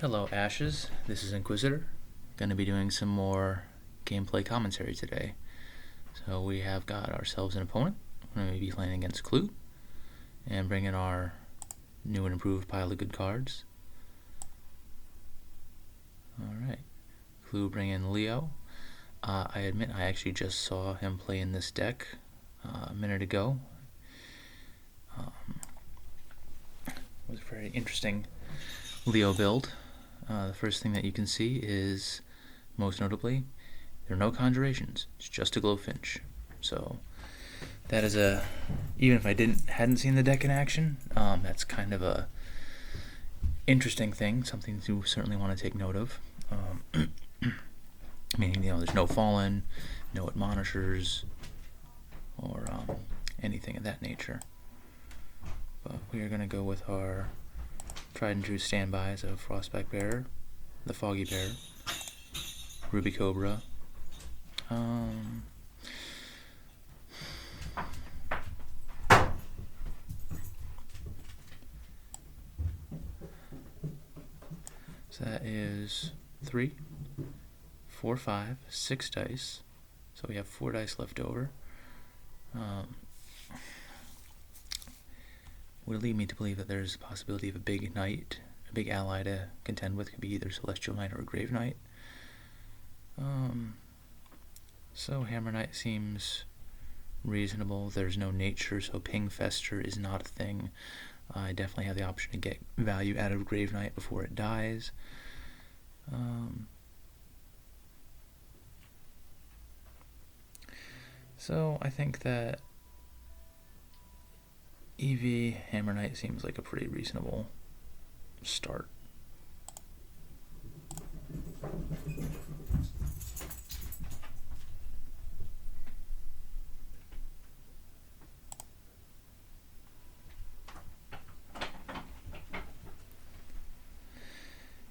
Hello Ashes, this is Inquisitor. Going to be doing some more gameplay commentary today. So we have got ourselves an opponent. We're going to be playing against Clue and bringing our new and improved pile of good cards. Alright, Clue bringing Leo. I admit I actually just saw him play in this deck a minute ago. It was a very interesting Leo build. The first thing that you can see is, most notably, there are no conjurations. It's just a Glowfinch. So that is even if I hadn't seen the deck in action, that's kind of a interesting thing, something to certainly want to take note of. Meaning, there's no Fallen, no Admonishers, or anything of that nature. But we are going to go with our tried and true standbys of FoggyBear, the FoggyBear, Ruby Cobra. So that is 3, 4, 5, 6 dice. So we have 4 dice left over. Would lead me to believe that there's a possibility of a big knight, a big ally to contend with. Could be either Celestial Knight or a Grave Knight. So Hammer Knight seems reasonable. There's no nature, so Ping Fester is not a thing. I definitely have the option to get value out of Grave Knight before it dies. So I think that EV Hammer Knight seems like a pretty reasonable start.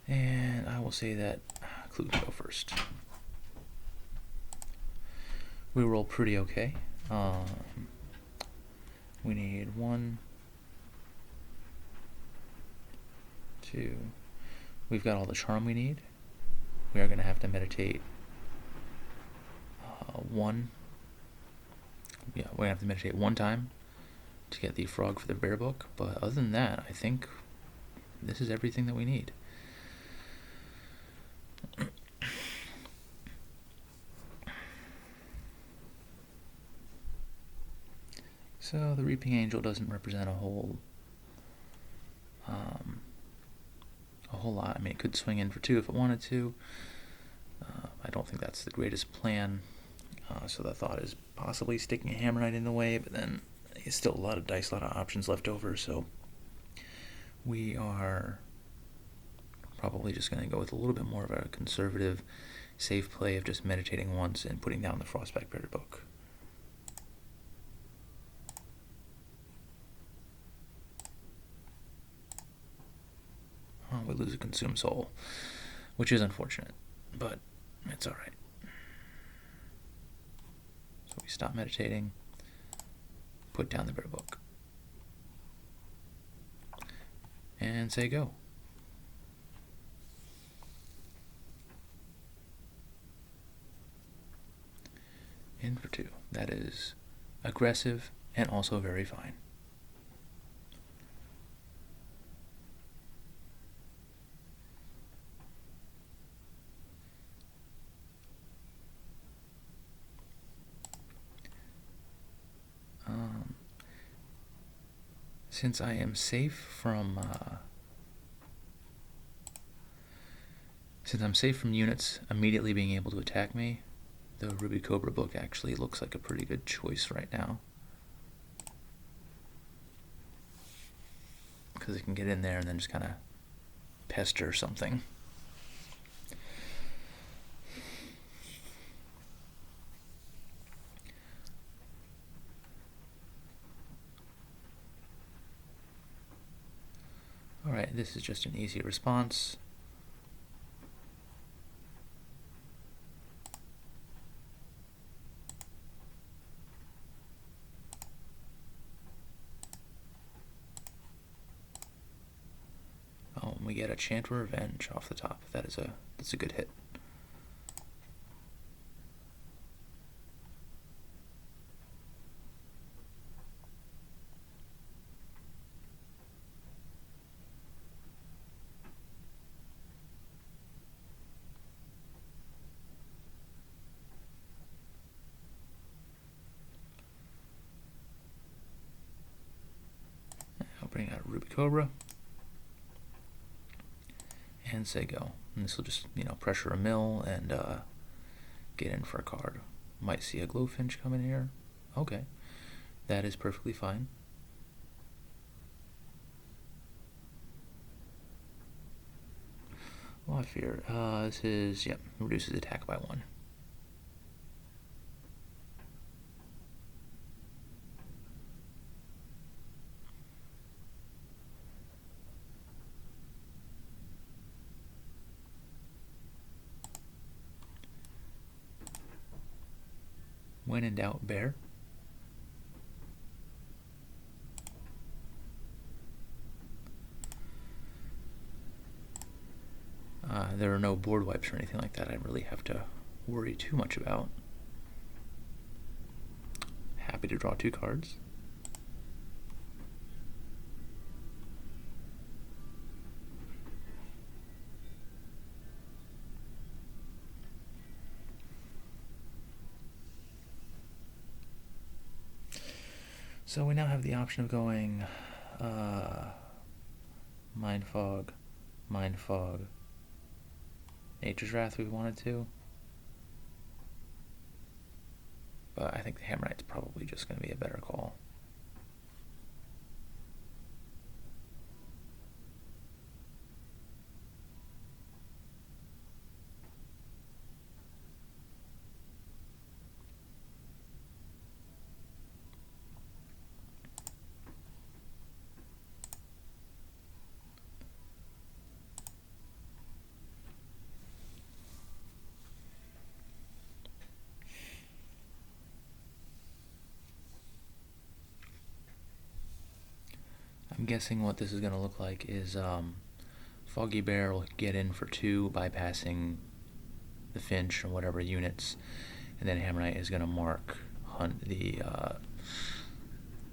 And I will say that Clue can go first. We roll pretty okay. We need 1, 2. We've got all the charm we need. We are going to have to meditate 1. Yeah, we're going to have to meditate 1 time to get the frog for the bear book. But other than that, I think this is everything that we need. So the Reaping Angel doesn't represent a whole lot. I mean, it could swing in for 2 if it wanted to. I don't think that's the greatest plan. So the thought is possibly sticking a Hammer Knight in the way, but then there's still a lot of dice, a lot of options left over. So we are probably just going to go with a little bit more of a conservative, safe play of just meditating once and putting down the FoggyBear book. We lose a Consume Soul, which is unfortunate, but it's alright. So we stop meditating, put down the bear book, and say go. In for 2. That is aggressive and also very fine. Since I am safe from units immediately being able to attack me, the Ruby Cobra book actually looks like a pretty good choice right now, because it can get in there and then just kind of pester something. Alright, this is just an easy response. we get a Chant of Revenge off the top. That's a good hit. I'll bring out Ruby Cobra and say go. And this will just, pressure a mill and get in for a card. Might see a Glowfinch come in here. Okay, that is perfectly fine. Well, I fear. This is, reduces attack by 1. When in doubt, bear. There are no board wipes or anything like that I really have to worry too much about. Happy to draw 2 cards. So we now have the option of going Mind Fog, Nature's Wrath if we wanted to. But I think the Hammerite's probably just going to be a better call. I'm guessing what this is going to look like is FoggyBear will get in for 2, bypassing the Finch or whatever units, and then Hammerite is going to mark Hunt the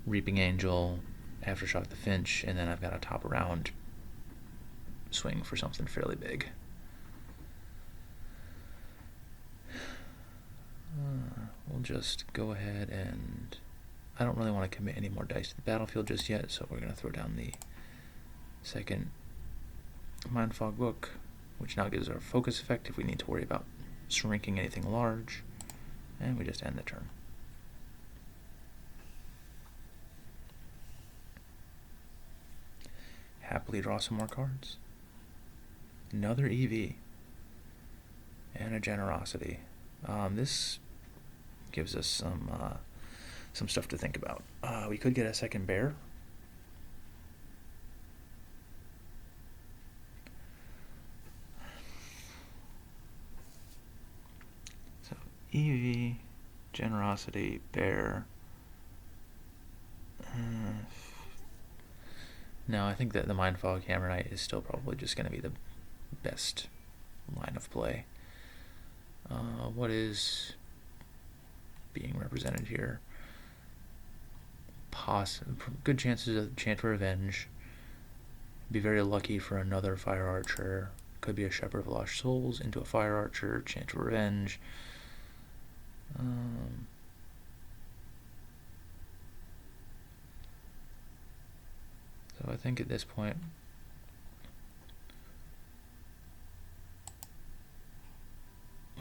Reaping Angel, Aftershock the Finch, and then I've got a top around swing for something fairly big. We'll just go ahead and... I don't really want to commit any more dice to the battlefield just yet, so we're going to throw down the second Mind Fog book, which now gives our focus effect if we need to worry about shrinking anything large, and we just end the turn. Happily draw some more cards. Another EV and a Generosity. This gives us some stuff to think about. We could get a second bear. So EV, Generosity, bear. No, I think that the Mind Fog Hammerite is still probably just going to be the best line of play. What is being represented here? Good chances of Chant for Revenge. Be very lucky for another Fire Archer. Could be a Shepherd of Lost Souls into a Fire Archer, Chant for Revenge. So I think at this point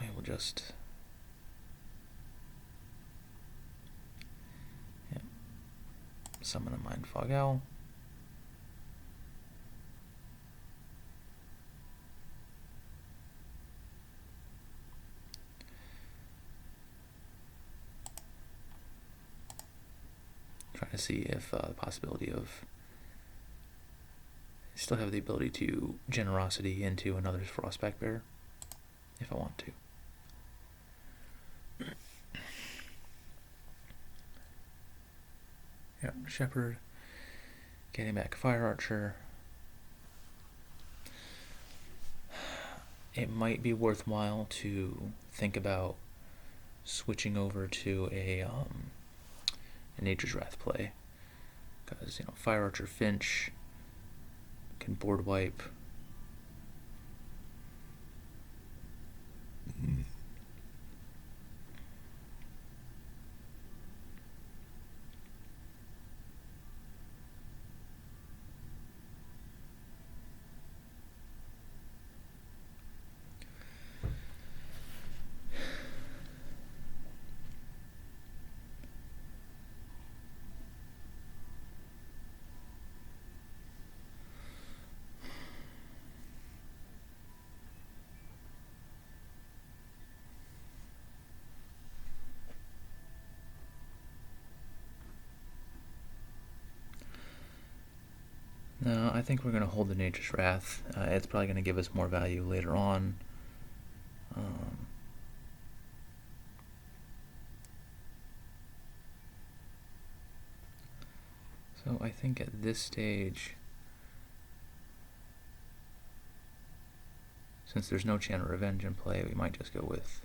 we will just summon a Mind Fog Owl. Trying to see if the possibility of still have the ability to Generosity into another Frostback Bear if I want to. Yep, Shepherd, getting back Fire Archer. it might be worthwhile to think about switching over to a Nature's Wrath play, because Fire Archer Finch can board wipe. No, I think we're going to hold the Nature's Wrath. It's probably going to give us more value later on. So I think at this stage, since there's no Channel Revenge in play, we might just go with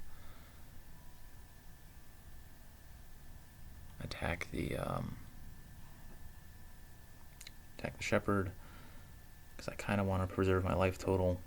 attack the Shepherd, because I kind of want to preserve my life total.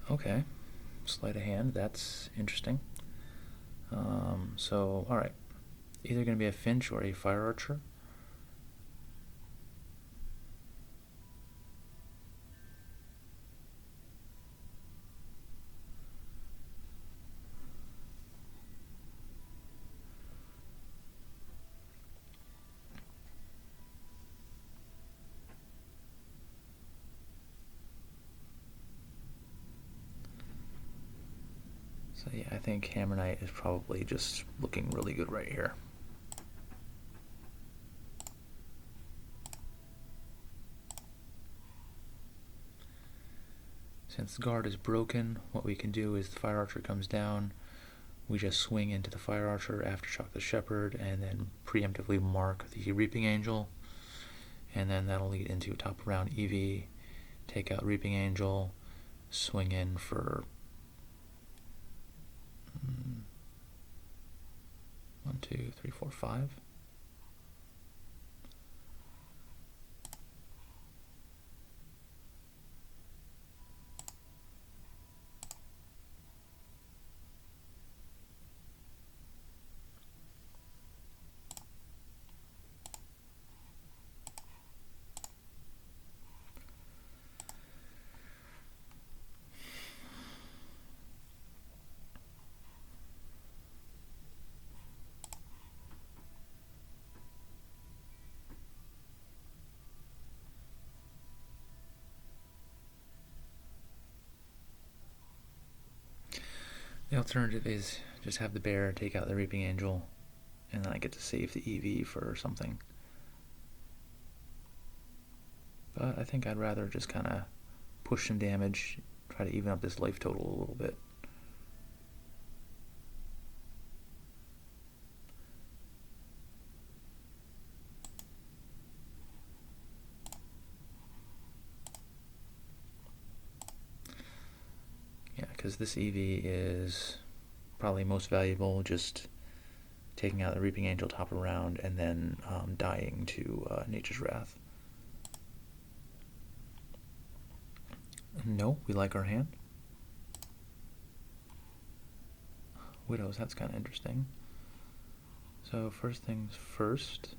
Okay, sleight of hand, that's interesting. So, alright, either going to be a Finch or a Fire Archer. So yeah, I think Hammer Knight is probably just looking really good right here. Since the guard is broken, what we can do is the Fire Archer comes down, we just swing into the Fire Archer, Aftershock the Shepherd, and then preemptively mark the Reaping Angel, and then that'll lead into top round EV, take out Reaping Angel, swing in for 1, 2, 3, 4, 5. The alternative is just have the bear take out the Reaping Angel, and then I get to save the EV for something. But I think I'd rather just kind of push some damage, try to even up this life total a little bit. Yeah, because this EV is probably most valuable, just taking out the Reaping Angel top of round, and then dying to Nature's Wrath. No, we like our hand. Widows, that's kind of interesting. So first things first.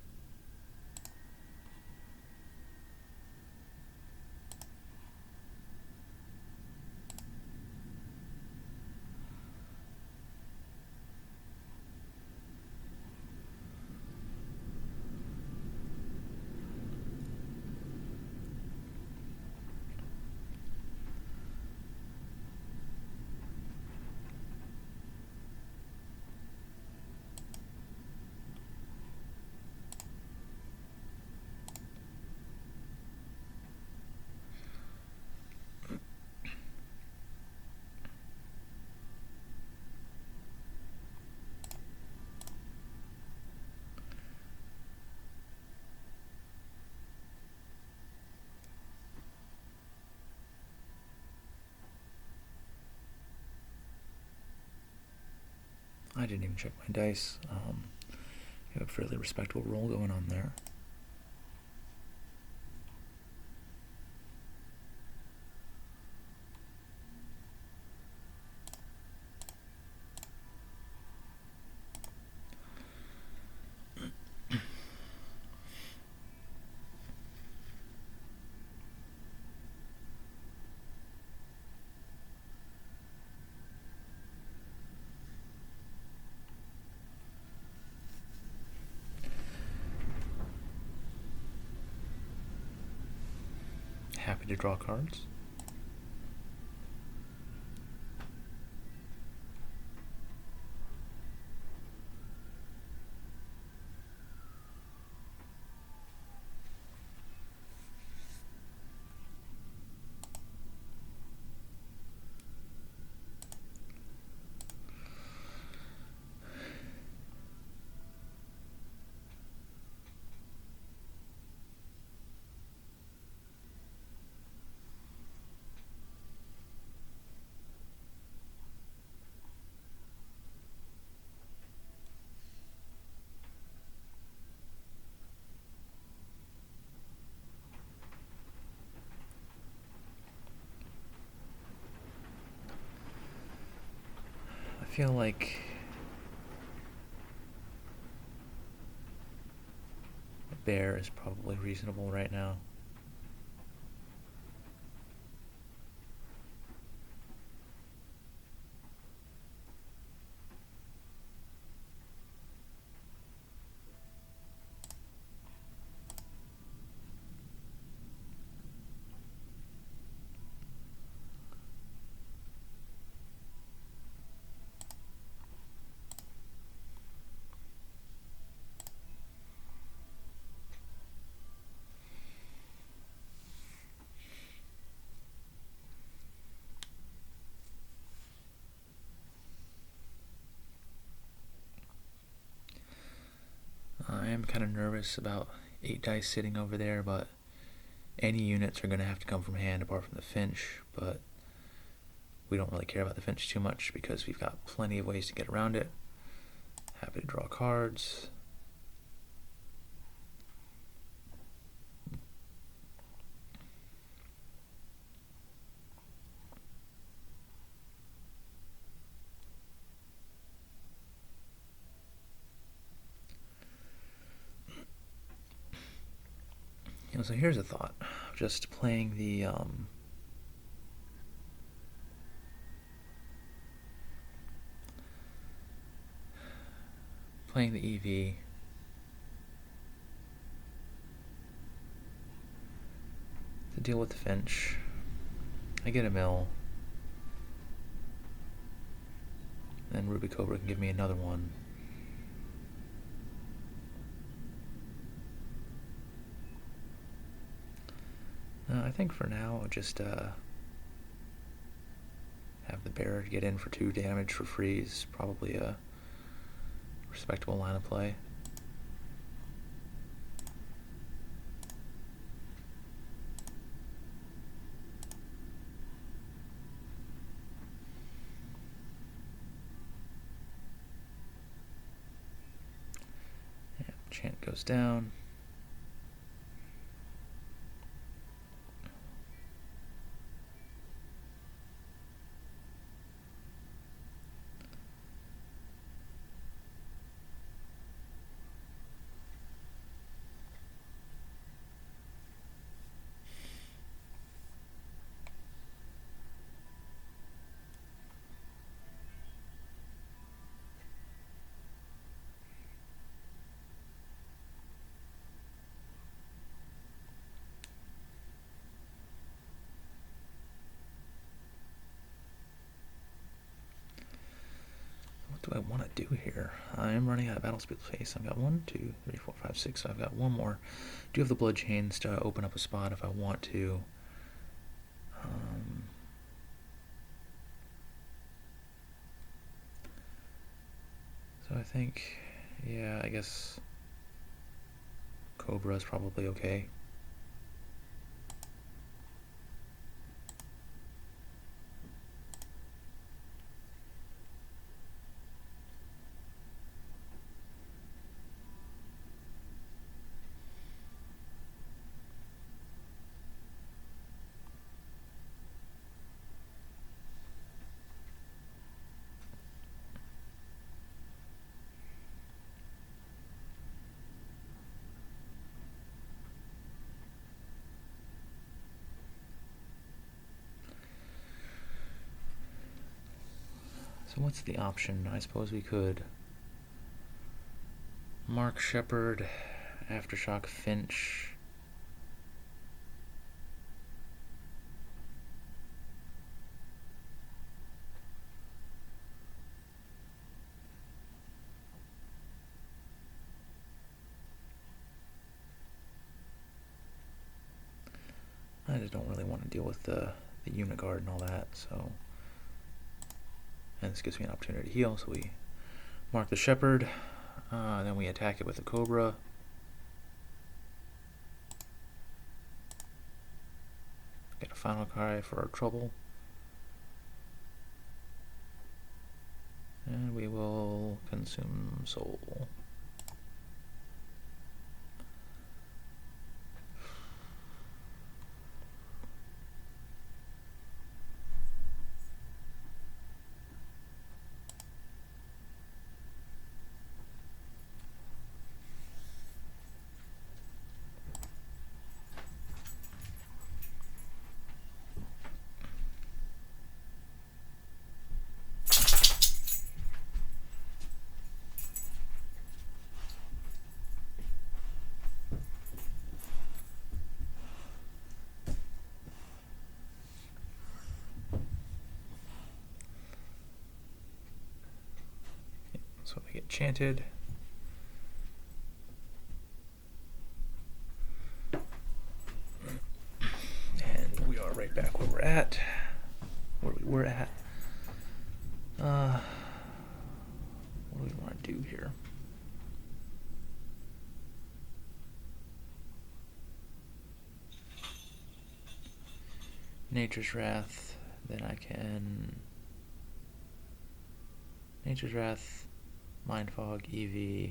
I didn't even check my dice. We have a fairly respectable roll going on there. Happy to draw cards. I feel like a bear is probably reasonable right now. I am kind of nervous about 8 dice sitting over there, but any units are going to have to come from hand apart from the Finch, but we don't really care about the Finch too much because we've got plenty of ways to get around it. Happy to draw cards. So here's a thought. Just playing the EV. To deal with the Finch. I get a mill. Then Ruby Cobra can give me another one. I think for now I'll just have the bear get in for 2 damage for freeze. Probably a respectable line of play. Chant goes down. What do I want to do here? I am running out of battle space. I've got 1, 2, 3, 4, 5, 6. So I've got one more. Do have the blood chains to open up a spot if I want to. So I think, yeah, I guess Cobra is probably okay. So what's the option? I suppose we could Mark Shepard, Aftershock Finch. I just don't really want to deal with the unit guard and all that, so. And this gives me an opportunity to heal, so we mark the Shepherd, then we attack it with the Cobra. Get a final cry for our trouble. And we will consume soul. So we get chanted. And we are right back where we're at. Where we were at. What do we want to do here? Nature's Wrath. Then I can... Nature's Wrath, Mind Fog, EV.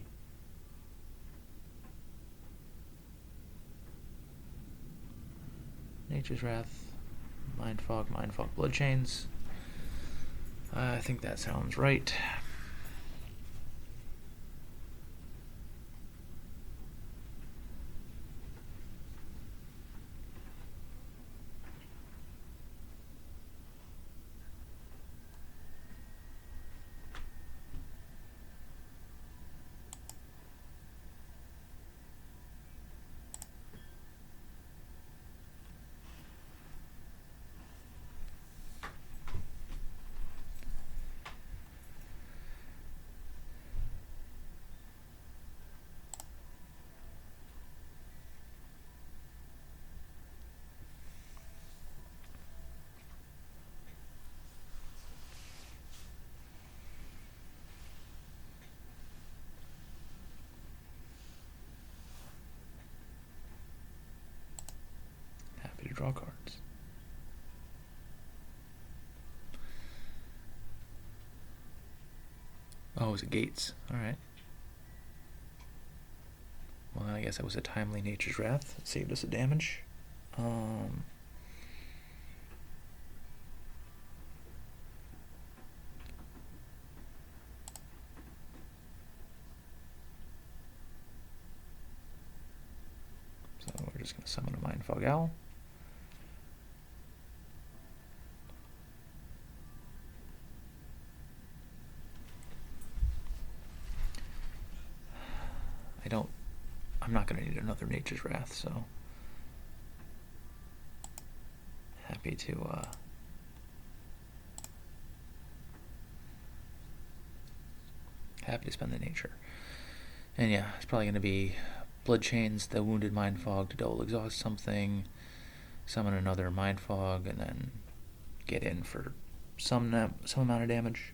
Nature's Wrath, Mind Fog, Blood Chains. I think that sounds right. Happy to draw cards. Oh, is it Gates? Alright. Well, I guess that was a timely Nature's Wrath. It saved us a damage. So we're just going to summon a Mind Fog Owl. I'm not going to need another Nature's Wrath, so happy to spend the nature. And yeah, it's probably going to be Blood Chains, the Wounded Mind Fog to double exhaust something, summon another Mind Fog, and then get in for some amount of damage.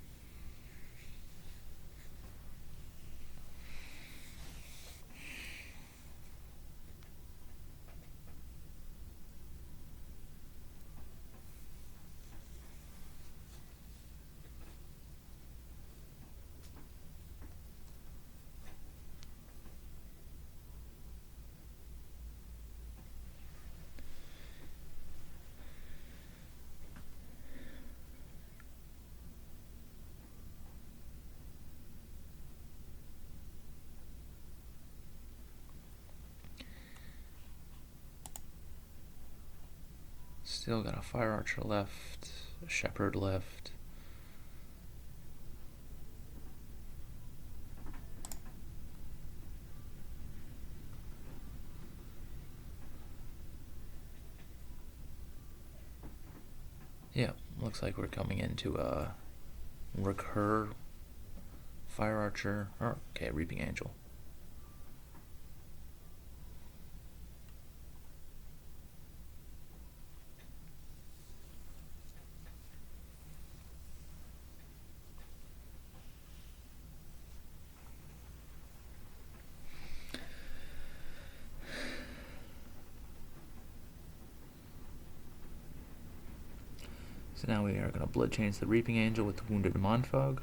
Still got a Fire Archer left, a Shepherd left. Yeah, looks like we're coming into a Recur, Fire Archer, or okay, Reaping Angel. So now we are going to Blood Chains the Reaping Angel with the Wounded Mind Fog.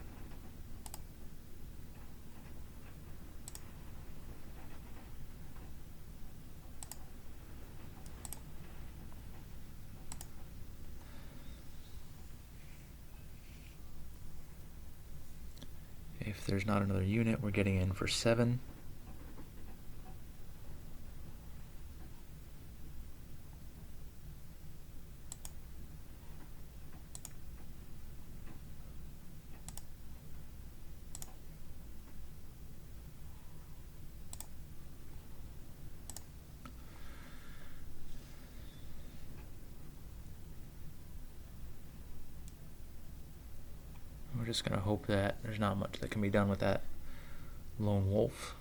If there's not another unit, we're getting in for 7. We're just going to hope that there's not much that can be done with that Lone Wolf.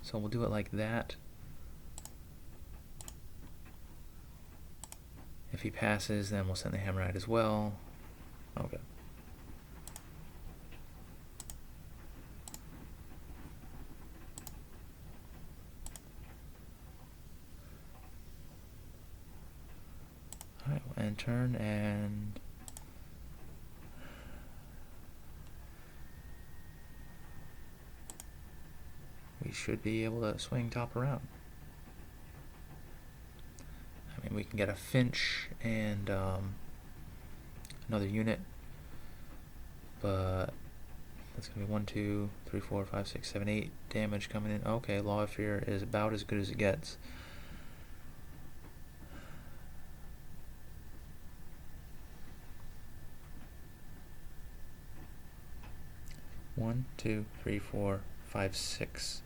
So we'll do it like that. If he passes, then we'll send the Hammerite as well. Okay. Alright, we'll end turn, and we should be able to swing top around. I mean, we can get a Finch and another unit, but that's going to be 1, 2, 3, 4, 5, 6, 7, 8 damage coming in. Okay, Law of Fear is about as good as it gets. One, 2, 3, 4, 5, 6.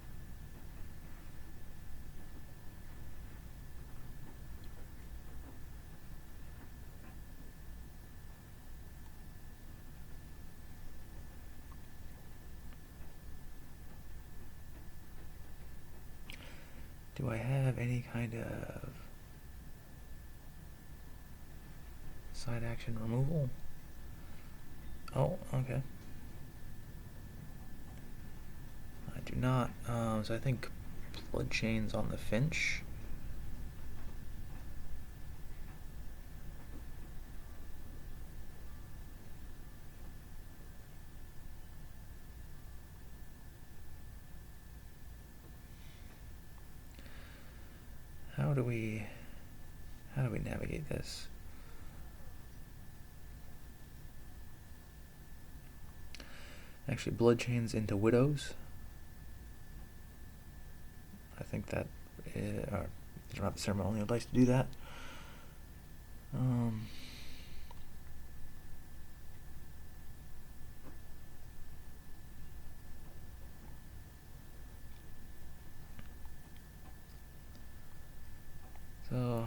Do I have any kind of side action removal? Oh, okay. I do not. So I think Blood Chains on the Finch. do we navigate this? Actually, blood chains into widows. I think that they don't have the ceremonial dice to do that. So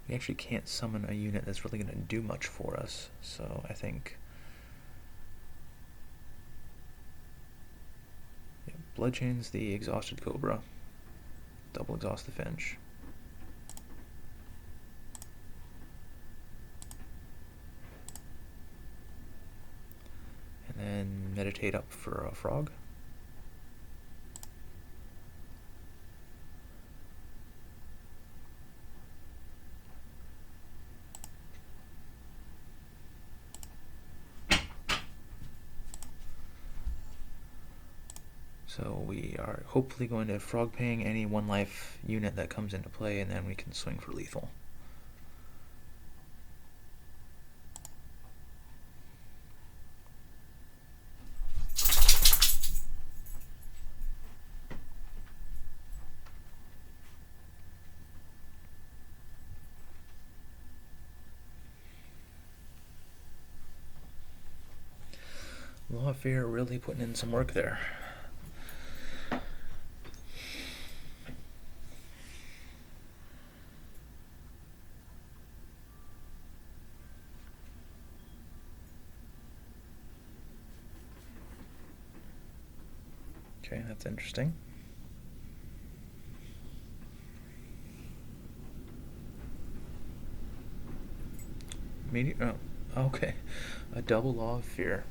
we actually can't summon a unit that's really going to do much for us. So I think blood chains the exhausted cobra, double exhaust the finch. And then meditate up for a frog. So we are hopefully going to frog ping any 1 life unit that comes into play, and then we can swing for lethal. Law of Fear really putting in some work there. Okay, that's interesting. Oh, okay. A double Law of Fear.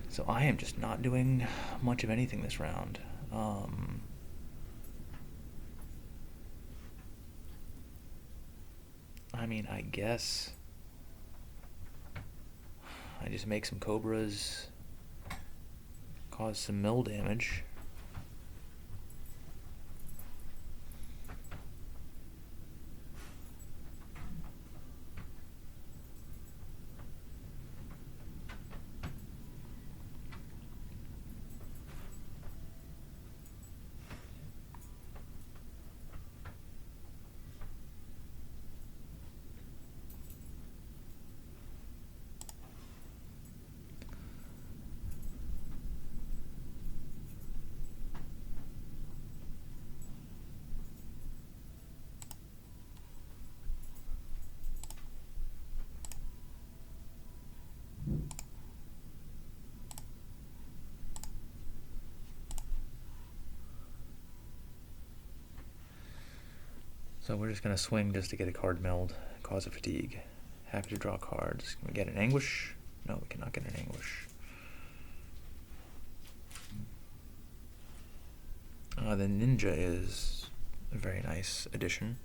So I am just not doing much of anything this round. I mean, I guess I just make some cobras, cause some mill damage. So we're just going to swing just to get a card milled, cause a fatigue. Happy to draw cards. Can we get an Anguish? No, we cannot get an Anguish. The Ninja is a very nice addition.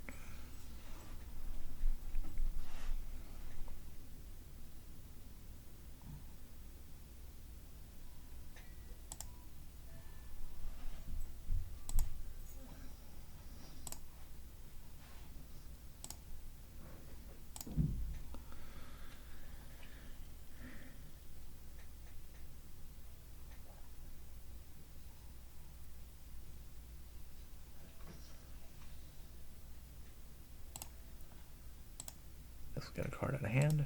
Let's get a card out of hand.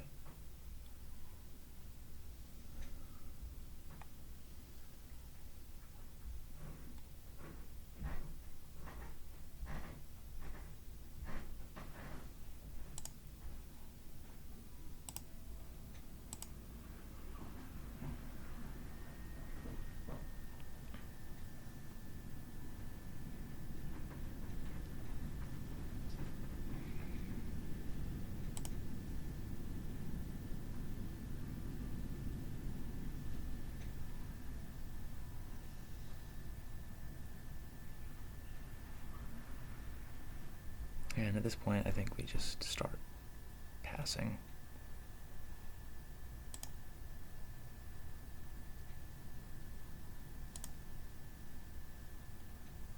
And at this point, I think we just start passing.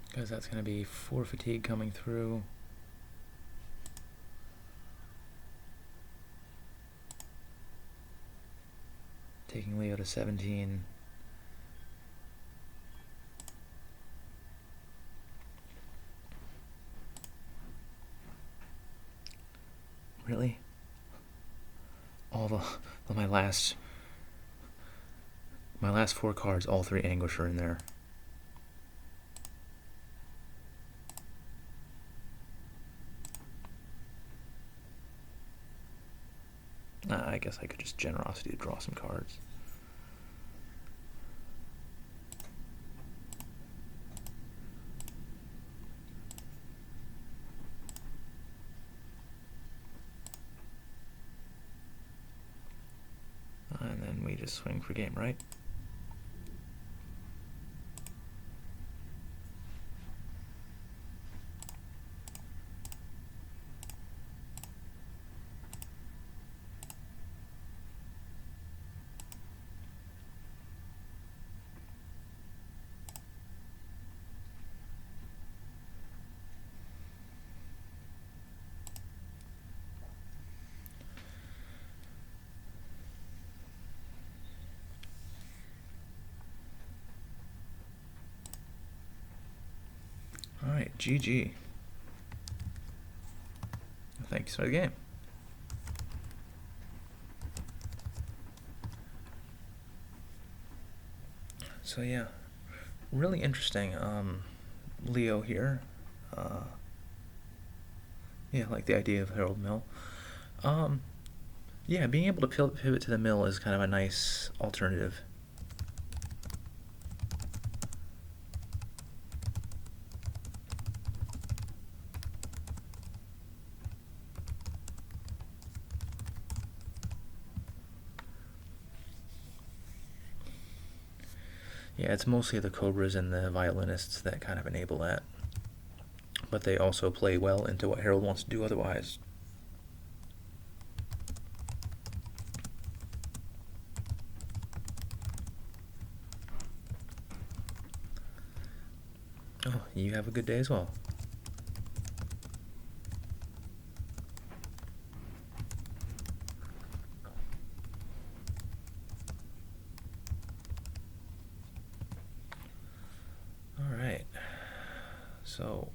because that's going to be 4 fatigue coming through. Taking Leo to 17. Really? My last 4 cards, all 3 Anguish are in there. I guess I could just Generosity to draw some cards. And then we just swing for game, right? Alright, GG. Thanks for the game. So yeah, really interesting. Leo here. Yeah, I like the idea of Herald Mill. Yeah, being able to pivot to the mill is kind of a nice alternative. Yeah, it's mostly the Cobras and the Violinists that kind of enable that. But they also play well into what Herald wants to do otherwise. Oh, you have a good day as well. Alright. So,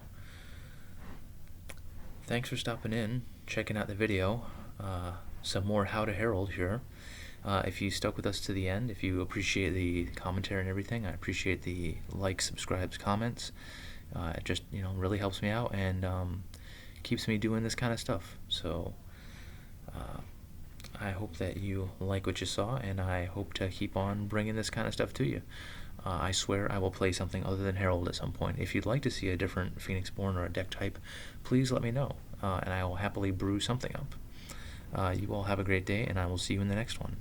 thanks for stopping in, checking out the video. Some more How to Herald here. If you stuck with us to the end, if you appreciate the commentary and everything, I appreciate the likes, subscribes, comments. It just really helps me out and keeps me doing this kind of stuff. So I hope that you like what you saw, and I hope to keep on bringing this kind of stuff to you. I swear I will play something other than Herald at some point. If you'd like to see a different Phoenixborn or a deck type, please let me know, and I will happily brew something up. You all have a great day, and I will see you in the next one.